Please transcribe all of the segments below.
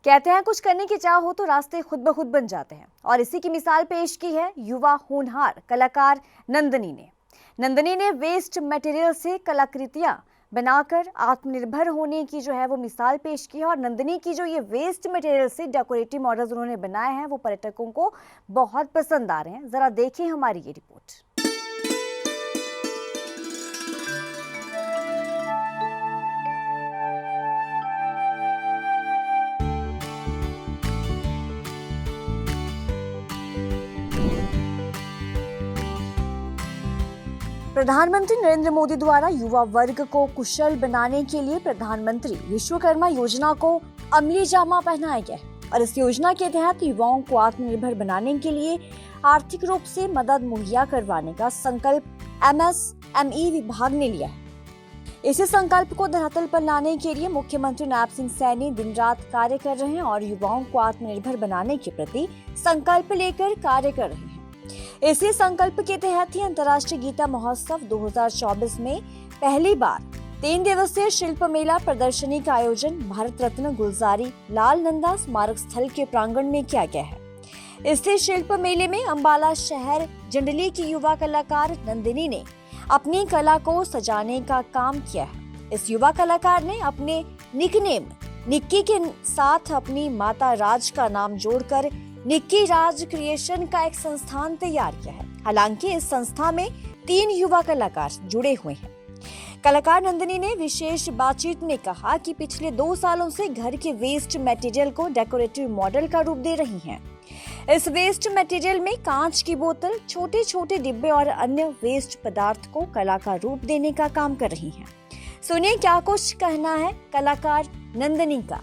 कहते हैं कुछ करने की चाह हो तो रास्ते खुद ब खुद बन जाते हैं और इसी की मिसाल पेश की है युवा होनहार कलाकार नंदनी ने। नंदनी ने वेस्ट मटेरियल से कलाकृतियां बनाकर आत्मनिर्भर होने की जो है वो मिसाल पेश की है। और नंदनी की जो ये वेस्ट मटेरियल से डेकोरेटिव मॉडल्स उन्होंने बनाए हैं वो पर्यटकों को बहुत पसंद आ रहे हैं। जरा देखिए हमारी ये रिपोर्ट। प्रधानमंत्री नरेंद्र मोदी द्वारा युवा वर्ग को कुशल बनाने के लिए प्रधानमंत्री विश्वकर्मा योजना को अमली जामा पहनाया गया है और इस योजना के तहत युवाओं को आत्मनिर्भर बनाने के लिए आर्थिक रूप से मदद मुहैया करवाने का संकल्प MSME विभाग ने लिया है। इसी संकल्प को धरातल पर लाने के लिए मुख्यमंत्री नायब सिंह सैनी दिन रात कार्य कर रहे हैं और युवाओं को आत्मनिर्भर बनाने के प्रति संकल्प लेकर कार्य कर रहे हैं। इसी संकल्प के तहत ही अंतर्राष्ट्रीय गीता महोत्सव 2024 में पहली बार 3 दिवसीय शिल्प मेला प्रदर्शनी का आयोजन भारत रत्न गुलजारी लाल नंदा स्मारक स्थल के प्रांगण में किया गया है। इस शिल्प मेले में अंबाला शहर जंडली की युवा कलाकार नंदिनी ने अपनी कला को सजाने का काम किया है। इस युवा कलाकार ने अपने निकनेम निक्की के साथ अपनी माता राज का नाम जोड़कर निक्की राज क्रिएशन का एक संस्थान तैयार किया है। हालांकि इस संस्था में 3 युवा कलाकार जुड़े हुए हैं। कलाकार नंदिनी ने विशेष बातचीत में कहा कि पिछले 2 सालों से घर के वेस्ट मटेरियल को डेकोरेटिव मॉडल का रूप दे रही हैं। इस वेस्ट मटेरियल में कांच की बोतल, छोटे छोटे डिब्बे और अन्य वेस्ट पदार्थ को कला का रूप देने का काम कर रही हैं। सुनिए क्या कुछ कहना है कलाकार नंदिनी का।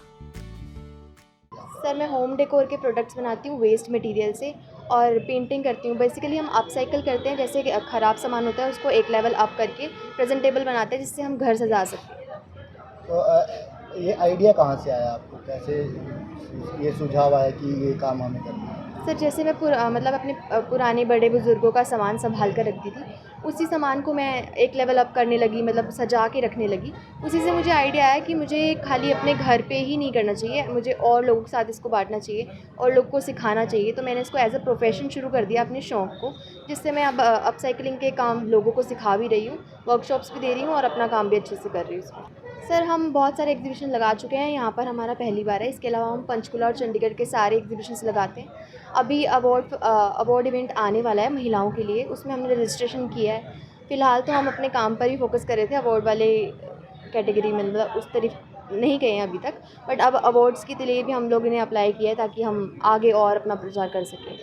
सर, मैं होम डेकोर के प्रोडक्ट्स बनाती हूँ वेस्ट मटेरियल से और पेंटिंग करती हूँ। बेसिकली हम अपसाइकिल करते हैं, जैसे ख़राब सामान होता है उसको एक लेवल अप करके प्रेजेंटेबल बनाते हैं जिससे हम घर सजा सकते हैं। तो ये आइडिया कहाँ से आया आपको, कैसे ये सुझाव आया कि ये काम हमें करना है? सर, जैसे मैं मतलब अपने पुराने बड़े बुज़ुर्गों का सामान संभाल कर रखती थी, उसी सामान को मैं एक लेवल अप करने लगी, मतलब सजा के रखने लगी। उसी से मुझे आइडिया आया कि मुझे खाली अपने घर पे ही नहीं करना चाहिए, मुझे और लोगों के साथ इसको बांटना चाहिए और लोग को सिखाना चाहिए। तो मैंने इसको एज अ प्रोफेशन शुरू कर दिया अपने शौक़ को, जिससे मैं अब अपसाइकिलिंग के काम लोगों को सिखा भी रही हूँ, वर्कशॉप्स भी दे रही हूँ और अपना काम भी अच्छे से कर रही हूँ इसमें। सर, हम बहुत सारे एग्जीबिशन लगा चुके हैं, यहाँ पर हमारा पहली बार है। इसके अलावा हम पंचकुला और चंडीगढ़ के सारे एग्जीबिशंस लगाते हैं। अभी अवार्ड इवेंट आने वाला है महिलाओं के लिए, उसमें हमने रजिस्ट्रेशन किया है। फ़िलहाल तो हम अपने काम पर ही फोकस कर रहे थे, अवार्ड वाले कैटेगरी में मतलब उस तरफ नहीं गए हैं अभी तक, बट अब अवार्ड्स के लिए भी हम लोगों ने अप्लाई किया है ताकि हम आगे और अपना प्रचार कर सकें।